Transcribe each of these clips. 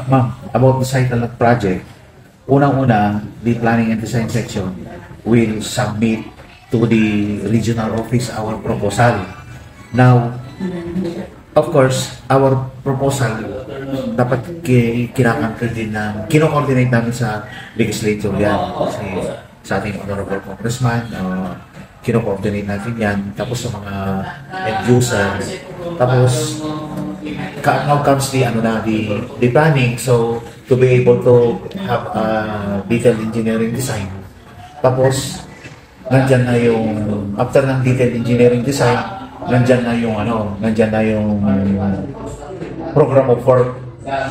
Ma'am, about the site alert project, unang-una, the planning and design section will submit to the regional office our proposal. Now, of course, our proposal dapat kinakantry din na kino-coordinate namin sa legislature yan. Kasi sa ating honorable congressman, kino-coordinate natin yan. Tapos sa mga end users. Tapos, now comes the planning. So, to be able to have a detailed engineering design. Tapos, nandyan na yung, after ng detailed engineering design, nandyan na yung program of work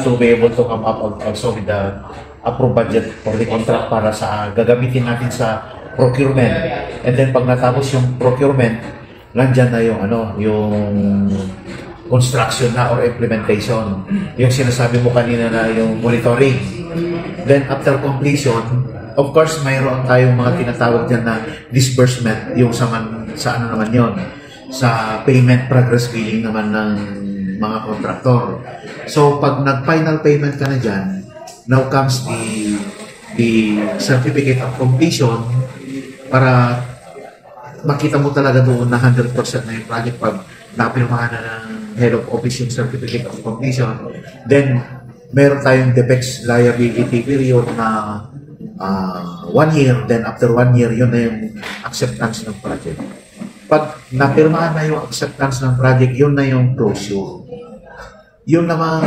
to be able to come up also with the approved budget for the contract para sa gagamitin natin sa procurement. And then pag natapos yung procurement, nandyan na yung construction na or implementation. Yung sinasabi mo kanina na yung monitoring. Then after completion, of course, mayroon tayong mga tinatawag dyan na disbursement, yung sa ano naman yon, sa payment progress billing naman ng mga kontraktor. So, pag nag-final payment ka na dyan, now comes the certificate of completion para makita mo talaga doon na 100% na yung project pag napirmahan na ng head of office yung certificate of completion. Then, meron tayong defects liability period na 1 year. Then, after 1 year, yun na yung acceptance ng project. Pag napirmahan na yung acceptance ng project, yun na yung closure. Yun naman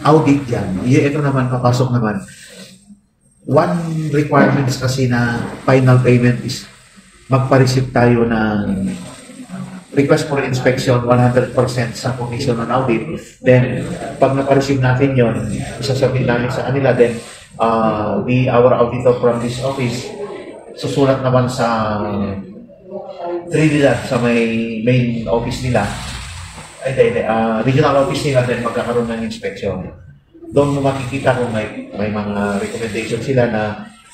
audit yan. Ito naman, papasok naman. One requirements kasi na final payment is magpa-receive tayo ng request for inspection 100% sa commission on audit. Then, pag napa-receive natin yun, isasabihin namin sa kanila, then our auditor from this office, susulat naman sa Trinidad, sa main office nila, regional office nila, then magkakaroon ng inspection. Doon mo makikita kung may mga recommendation sila na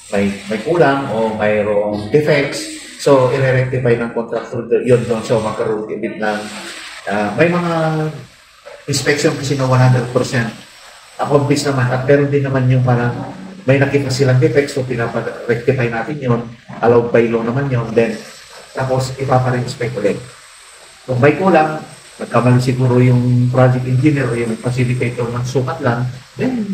may kulang o mayroong defects. So, i-rectify ng contractor yun doon. So, magkaroon din ng may mga inspection kasi na 100% accomplish naman. At meron din naman yung parang may nakita silang defects, so pinapa-rectify natin yun. Allowed by law naman yun. Then, tapos ipapa-inspect ulit. Kung may kulang, nagkamali siguro yung project engineer o yung facilitator ng sukat lang, then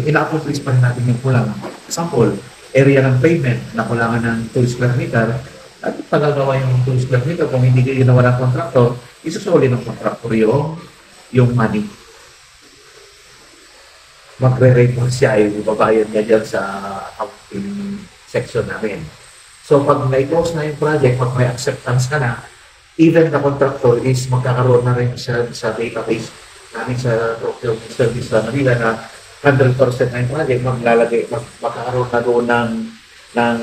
ina-accomplish pa rin natin yung kulang. Example, area ng payment na kulangan ng 2 square meter, at pagagawa yung 2 square meter, kung hindi ginawa ng contractor, isusuli ng contractor yung money. Magre-report siya ay babayad niya dyan sa accounting section namin. So pag na-close na yung project, pag may acceptance ka na, even the contractor is magkakaroon na rin siya sa database namin sa procurement service sa Manila na 100% na yung project, magkakaroon na doon ng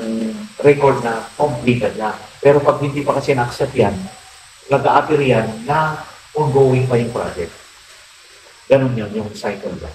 record na completed na. Pero pag hindi pa kasi na-accept yan, nag-a-appear yan na ongoing pa yung project. Ganun yun, yung cycle lang.